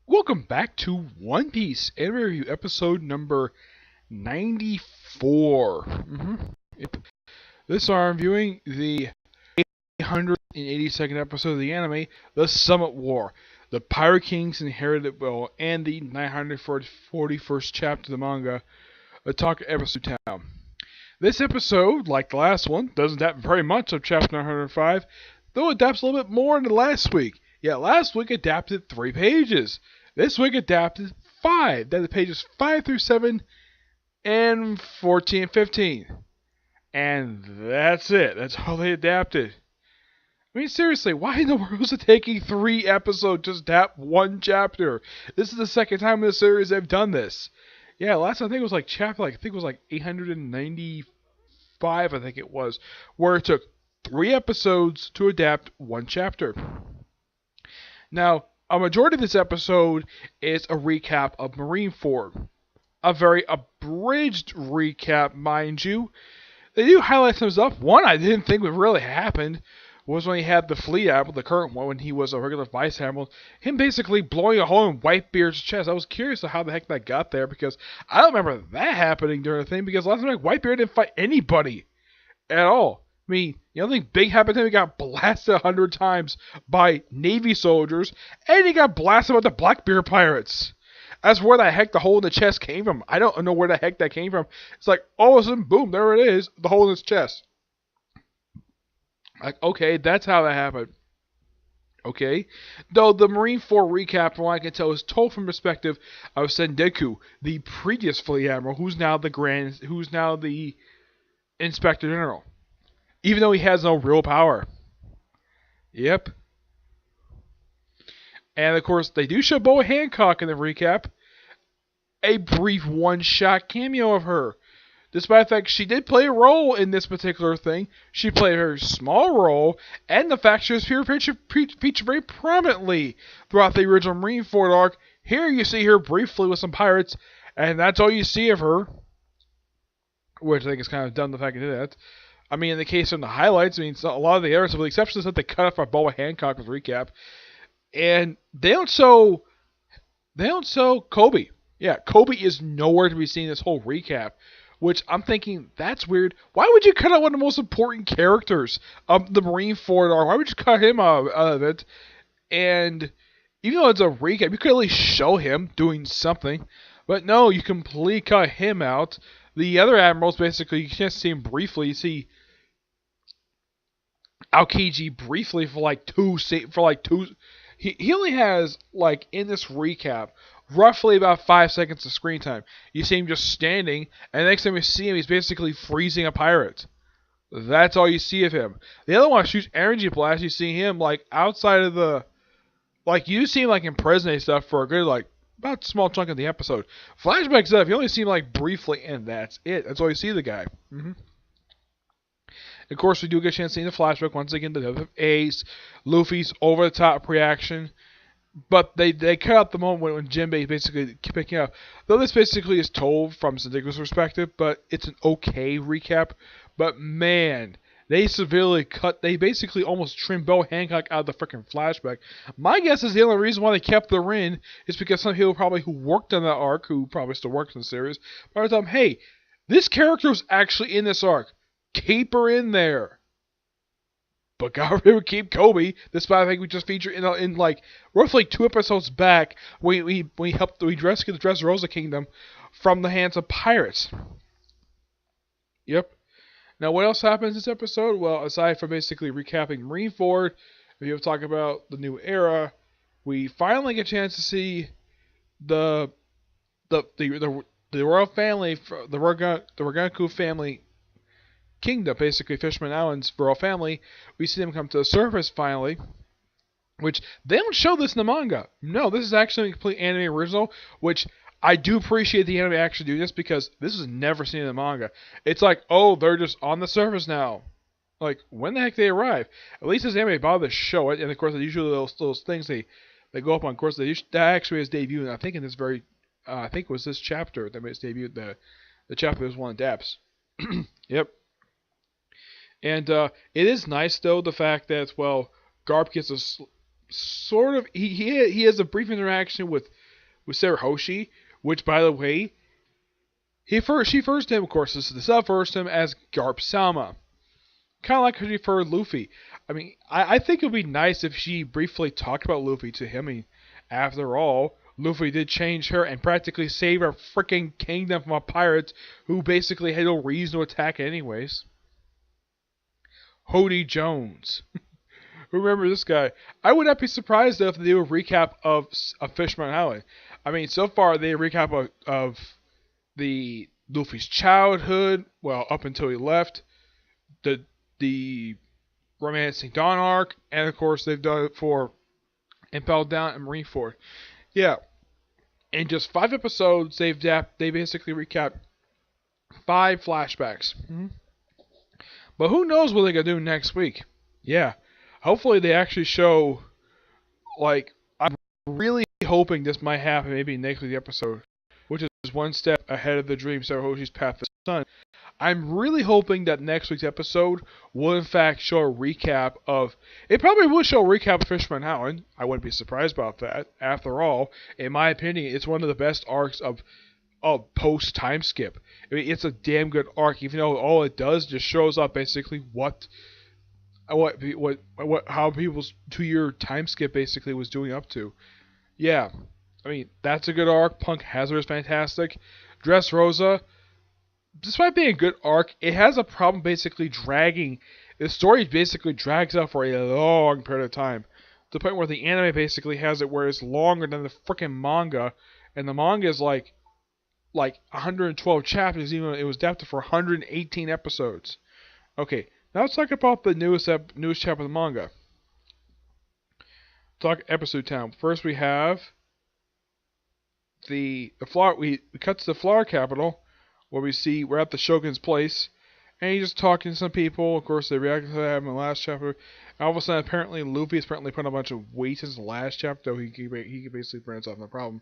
Welcome back to One Piece Anime Review episode number 94. Yep. This time I'm viewing the 882nd episode of the anime, The Summit War. The Pirate Kings inherited well, and the 941st chapter of the manga, Attack Ebisu Town. This episode, like the last one, doesn't adapt very much of chapter 905, though it adapts a little bit more than last week. Yeah, last week adapted 3 pages. This week adapted 5. That's pages 5 through 7 and 14 and 15. And that's it. That's all they adapted. I mean, seriously, why in the world is it taking 3 episodes to adapt 1 chapter? This is the second time in the series they've done this. Yeah, last time I think it was like chapter, I think it was like 895, I think it was, where it took 3 episodes to adapt 1 chapter. Now, a majority of this episode is a recap of Marineford. A very abridged recap, mind you. They do highlight some stuff. One I didn't think would really happen was when he had the fleet admiral, the current one, when he was a regular vice admiral, him basically blowing a hole in Whitebeard's chest. I was curious of how the heck that got there, because I don't remember that happening during the thing, because last time Whitebeard didn't fight anybody at all. I mean, the only thing big happened to him, he got blasted 100 times by Navy soldiers, and he got blasted by the Blackbeard pirates. That's where the heck the hole in the chest came from. I don't know where the heck that came from. It's like, all of a sudden, boom, there it is, the hole in his chest. Like, okay, that's how that happened. Okay? Though the Marineford recap, from what I can tell, is told from the perspective of Sendeku, the previous fleet admiral, who's now the Inspector General. Even though he has no real power. Yep. And of course, they do show Boa Hancock in the recap. A brief one-shot cameo of her. Despite the fact she did play a role in this particular thing, she played a very small role, and the fact she was featured very prominently throughout the original Marineford arc. Here you see her briefly with some pirates, and that's all you see of her. Which I think is kind of dumb, the fact they did that. I mean, in the case of the highlights, I mean, a lot of the errors, with the exception of that they cut off our Boa Hancock with recap, and they don't show Kobe. Yeah, Kobe is nowhere to be seen in this whole recap, which I'm thinking, that's weird. Why would you cut out one of the most important characters of the Marineford arc? Why would you cut him out of it? And even though it's a recap, you could at least show him doing something, but no, you completely cut him out. The other admirals, basically, you can't see him briefly. You see Aokiji briefly for like two. He only has, like, in this recap, roughly about 5 seconds of screen time. You see him just standing, and the next time you see him, he's basically freezing a pirate. That's all you see of him. The other one shoots energy blast. You see him, like, outside of the, like, you see him, like, in prison and stuff for a good, like, about a small chunk of the episode. Flashback stuff, you only see him, like, briefly, and that's it. That's all you see of the guy. Of course, we do get a chance to see the flashback once again. The death of Ace, Luffy's over-the-top reaction. But they cut out the moment when Jinbei is basically picking up. Though this basically is told from Sendeku's perspective, but it's an okay recap. But man, they basically almost trimmed Boa Hancock out of the freaking flashback. My guess is the only reason why they kept her in is because some people probably who worked on that arc, who probably still works in the series, probably told them, hey, this character was actually in this arc. Keep her in there. But God would keep Kobe, despite the fact we just featured in like roughly 2 episodes back when we rescued the Dressrosa Kingdom from the hands of pirates. Yep. Now what else happens in this episode? Well, aside from basically recapping Marineford, we have to talk about the new era. We finally get a chance to see the royal family, the Ragaku family kingdom, basically Fishman Islands royal family. We see them come to the surface finally, which they don't show this in the manga. No, this is actually a complete anime original, which I do appreciate the anime actually doing this, because this is never seen in the manga. It's like, oh, they're just on the surface now. Like, when the heck they arrive? At least this anime bothers to show it, and of course, usually those things they go up on. Of course, that actually is debuted, I think in this very, I think it was this chapter that made its debut. The chapter was one of Daps. Yep. And it is nice, though, the fact that, well, Garp gets sort of he has a brief interaction with Sarah Hoshi, which by the way, she first him of course the sub first him as Garp Salma. Kind of like how she referred Luffy. I mean, I think it would be nice if she briefly talked about Luffy to him. I mean, after all, Luffy did change her and practically save our freaking kingdom from a pirate who basically had no reason to attack anyways. Hody Jones. Remember this guy. I would not be surprised though if they do a recap of Fishman Island. I mean, so far they recap of the Luffy's childhood, well, up until he left, the Romancing Dawn arc, and of course they've done it for Impel Down and Marineford. Yeah, in just 5 episodes, they basically recap 5 flashbacks. But who knows what they're gonna do next week? Yeah, hopefully they actually show. Like, I'm really hoping this might happen maybe next week's episode, which is one step ahead of the dream Sarah Hoshi's Path to the Sun. I'm really hoping that next week's episode will in fact show a recap of. It probably will show a recap of Fishman Island. I wouldn't be surprised about that. After all, in my opinion, it's one of the best arcs of post time skip. I mean, it's a damn good arc, even though all it does just shows up basically how people's 2-year time skip basically was doing up to. Yeah, I mean that's a good arc. Punk Hazard is fantastic. Dressrosa, despite being a good arc, it has a problem basically dragging. The story basically drags out for a long period of time, to the point where the anime basically has it where it's longer than the freaking manga, and the manga is like 112 chapters, even though it was adapted for 118 episodes. Okay, now let's talk about the newest chapter of the manga. Talk episode time. First we have the flower. We cut to the flower capital, where we're at the Shogun's place, and he's just talking to some people. Of course, they reacted to that in the last chapter. And all of a sudden, apparently Luffy has put a bunch of weight in the last chapter. So he could basically burn himself, no problem.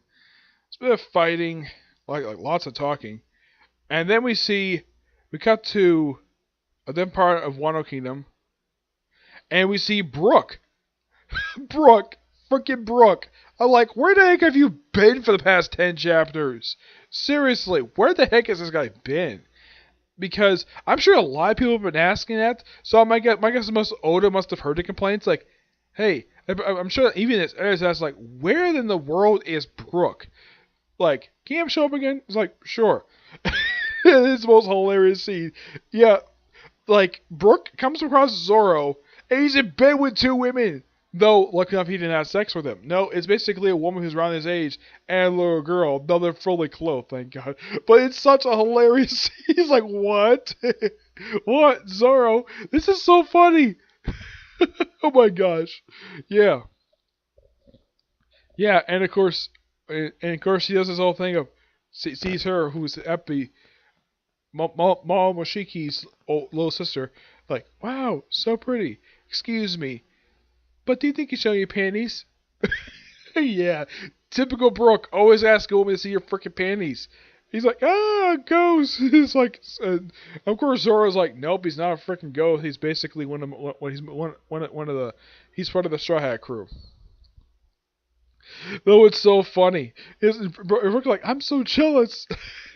It's a bit of fighting, like lots of talking, and then we cut to a different part of Wano Kingdom, and we see Brook. Freaking Brook. I'm like, where the heck have you been for the past 10 chapters? Seriously, where the heck has this guy been? Because I'm sure a lot of people have been asking that. So my guess is Oda must have heard the complaints. Like, hey, I'm sure even his editors asked, like, where in the world is Brook? Like, can you have him show up again? It's like, sure. It's the most hilarious scene. Yeah, like, Brook comes across Zoro, and he's in bed with 2 women. Though, lucky enough, he didn't have sex with him. No, it's basically a woman who's around his age and a little girl. Though they're fully clothed, thank God. But it's such a hilarious scene. He's like, what? What? Zoro? This is so funny. Oh my gosh. Yeah. Yeah, and of course he does this whole thing of sees her, who's Epi, Moshiki's little sister, like, wow, so pretty. Excuse me, but do you think you're showing your panties? Yeah, typical Brook. Always ask a woman to see your freaking panties. He's like, ghost. It's like, of course Zoro's like, nope, he's not a freaking ghost. He's basically he's part of the Straw Hat crew. Though it's so funny. Brook like, I'm so jealous.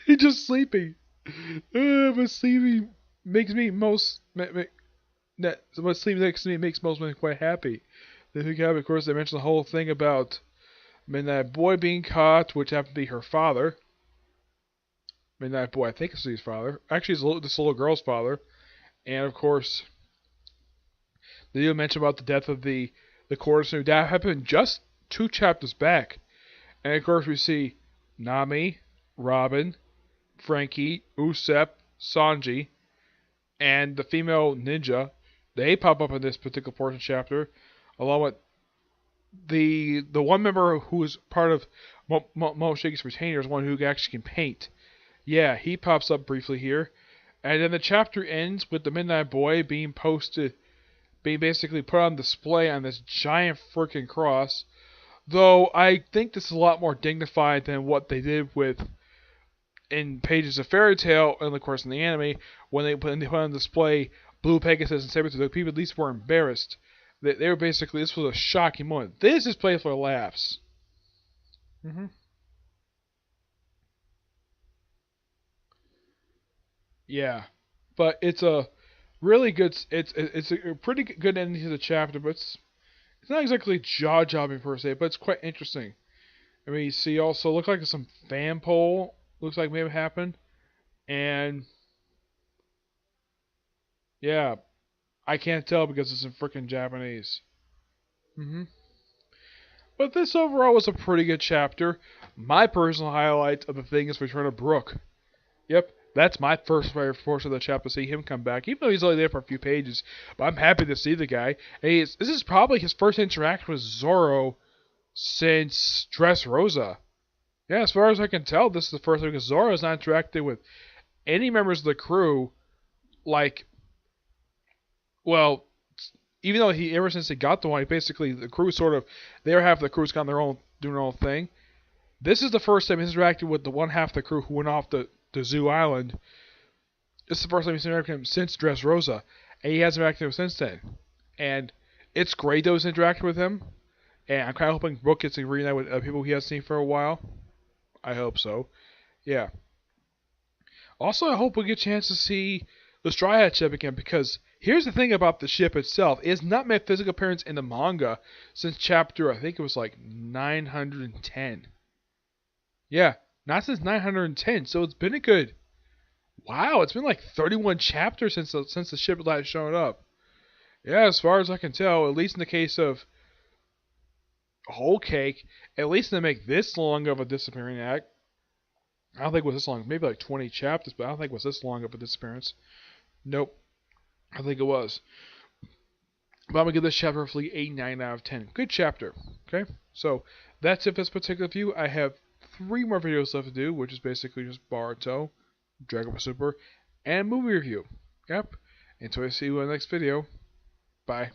He's just sleeping. But sleeping makes me most. What sleeping next to me makes most men quite happy. Then we have, of course, they mentioned the whole thing about Midnight Boy being caught, which happened to be her father. Midnight Boy, I think it's his father. Actually, it's this little girl's father. And of course, they do mention about the death of the courtesan. That happened just 2 chapters back. And of course, we see Nami, Robin, Frankie, Usopp, Sanji, and the female ninja. They pop up in this particular portion chapter, along with the one member who is part of Moshiki's retainers, one who actually can paint. Yeah, he pops up briefly here. And then the chapter ends with the Midnight Boy being basically put on display on this giant freaking cross. Though I think this is a lot more dignified than what they did in Pages of Fairy Tail, and of course in the anime, when they put on display Blue Pegasus and Sabretooth. The people at least were embarrassed. They were basically, this was a shocking moment. This is played for laughs. hmm Yeah, but it's a really good. It's a pretty good ending to the chapter, but it's not exactly jaw dropping per se, but it's quite interesting. I mean, you see, also looks like some fan poll looks like may have happened, and yeah, I can't tell because it's in freaking Japanese. hmm But this overall was a pretty good chapter. My personal highlight of the thing is Return of Brook. Yep, that's my first favorite portion of the chapter, to see him come back, even though he's only there for a few pages. But I'm happy to see the guy. And this is probably his first interaction with Zoro since Dressrosa. Yeah, as far as I can tell, this is the first time because Zoro has not interacted with any members of the crew, like, well, even though ever since he got the one, basically the crew sort of, their half of the crew's got their own, doing their own thing. This is the first time he's interacted with the one half of the crew who went off to Zoo Island. This is the first time he's interacted with him since Dressrosa, and he hasn't interacted with him since then. And it's great that he's interacted with him, and I'm kind of hoping Brooke gets to reunite with people he hasn't seen for a while. I hope so. Yeah. Also, I hope we get a chance to see the Straw Hat ship again, because here's the thing about the ship itself. It has not made physical appearance in the manga since chapter, I think it was like 910. Yeah, not since 910, so it's been a good, wow, it's been like 31 chapters since the ship last showed up. Yeah, as far as I can tell, at least in the case of Whole Cake, at least they make this long of a disappearing act. I don't think it was this long, maybe like 20 chapters, but I don't think it was this long of a disappearance. Nope, I think it was. But I'm going to give this chapter roughly 8, 9 out of 10. Good chapter. Okay, so that's it for this particular review. I have 3 more videos left to do, which is basically just Boruto, Dragon Ball Super, and movie review. Yep. Until I see you in the next video. Bye.